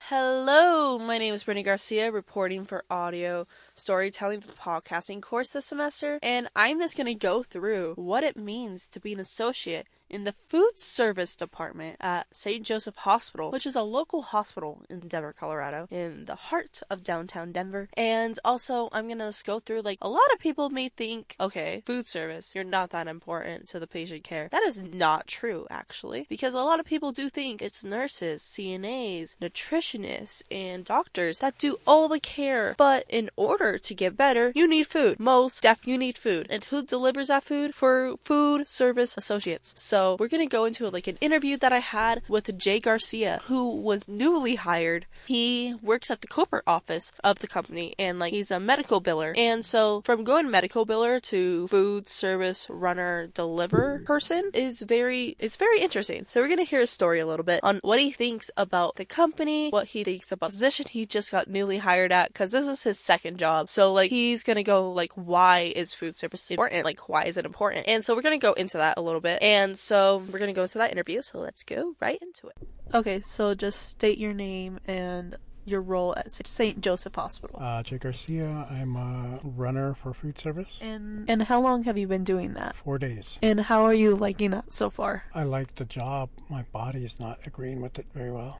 Hello, my name is Brittany Garcia, reporting for Audio Storytelling Podcasting course this semester, and I'm just going to go through what it means to be an associate in the food service department at St. Joseph Hospital, which is a local hospital in Denver, Colorado, in the heart of downtown Denver. And also, I'm going to just go through, a lot of people may think, okay, food service, you're not that important to the patient care. That is not true, actually, because a lot of people do think it's nurses, CNAs, nutritionists, and doctors that do all the care. But in order to get better, you need food. Most definitely you need food. And who delivers that food? For food service associates. So we're going to go into an interview that I had with Jay Garcia, who was newly hired. He works at the corporate office of the company, and he's a medical biller. And so from going medical biller to food service runner deliver person it's very interesting. So we're going to hear his story a little bit on what he thinks about the company, what he thinks about the position he just got newly hired at, because this is his second job. So he's going to go why is food service important? Why is it important? And so we're going to go into that a little bit. And so we're going to go into that interview, so let's go right into it. Okay, so just state your name and your role at St. Joseph Hospital. Jay Garcia. I'm a runner for food service. And how long have you been doing that? 4 days. And how are you liking that so far? I like the job. My body is not agreeing with it very well.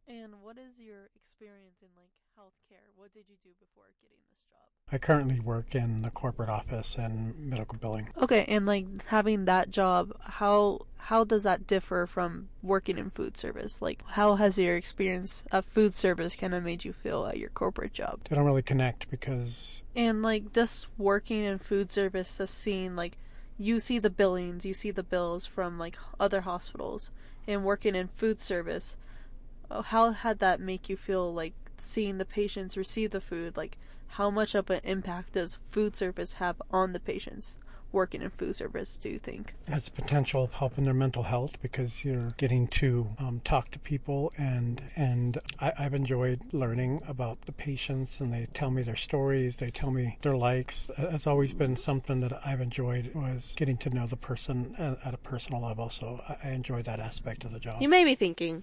And what is your experience in healthcare? What did you do before getting this job? I currently work in the corporate office and medical billing. Okay, and having that job, how does that differ from working in food service? How has your experience of food service kind of made you feel at your corporate job? They don't really connect because... And this working in food service, just seeing you see the billings, you see the bills from other hospitals, and working in food service, how had that make you feel seeing the patients receive the food? How much of an impact does food service have on the patients working in food service, do you think? It has the potential of helping their mental health because you're getting to talk to people, and I've enjoyed learning about the patients, and they tell me their stories, they tell me their likes. It's always been something that I've enjoyed, was getting to know the person at a personal level, so I enjoy that aspect of the job. You may be thinking,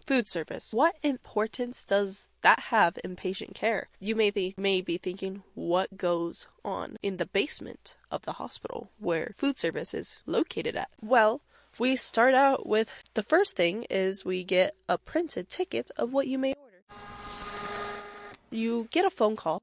food service, what importance does that have in patient care? You may be thinking, what goes on in the basement of the hospital where food service is located at? Well, we start out with the first thing is we get a printed ticket of what you may order. You get a phone call.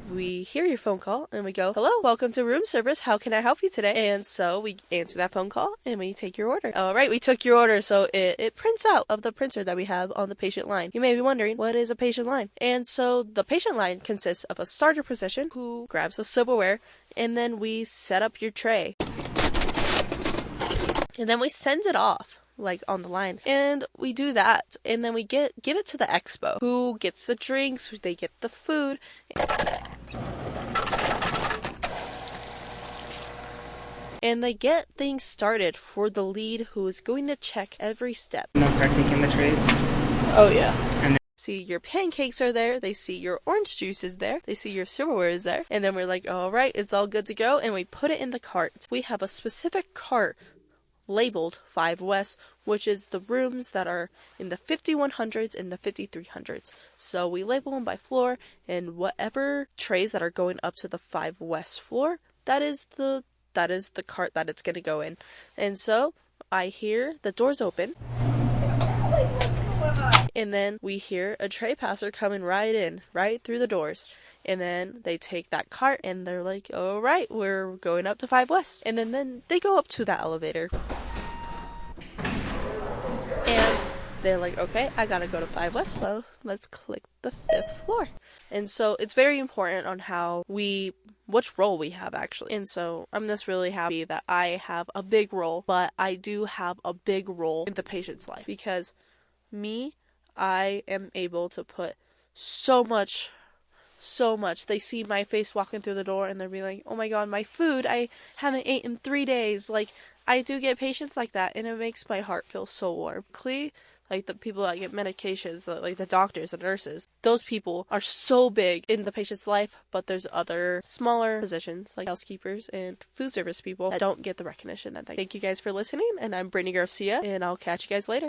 We hear your phone call and we go, hello, welcome to room service. How can I help you today? And so we answer that phone call and we take your order. All right, we took your order. So it prints out of the printer that we have on the patient line. You may be wondering, what is a patient line? And so the patient line consists of a starter physician who grabs the silverware, and then we set up your tray. And then we send it off. On the line, and we do that, and then we give it to the expo, who gets the drinks, they get the food, and they get things started for the lead, who is going to check every step. And they'll start taking the trays. Oh yeah. And then see your pancakes are there, they see your orange juice is there, they see your silverware is there, and then we're like, all right, it's all good to go, and we put it in the cart. We have a specific cart labeled 5 West, which is the rooms that are in the 5100s and the 5300s. So we label them by floor, and whatever trays that are going up to the 5 West floor, that is the cart that it's going to go in. And so I hear the doors open, and then we hear a tray passer coming right through the doors. And then they take that cart and they're like, all right, we're going up to 5 West. And then they go up to that elevator. And they're like, okay, I gotta go to 5 West. Well, let's click the 5th floor. And so it's very important on which role we have, actually. And so I'm just really happy that I have a big role, but I do have a big role in the patient's life. Because I am able to put so much. They see my face walking through the door and they'll be like, oh my god, my food, I haven't eaten in 3 days. I do get patients like that, and it makes my heart feel so warm. The people that get medications, the doctors and nurses, those people are so big in the patient's life, but there's other smaller positions like housekeepers and food service people that don't get the recognition that they. Thank you guys for listening, and I'm Brittany Garcia, and I'll catch you guys later.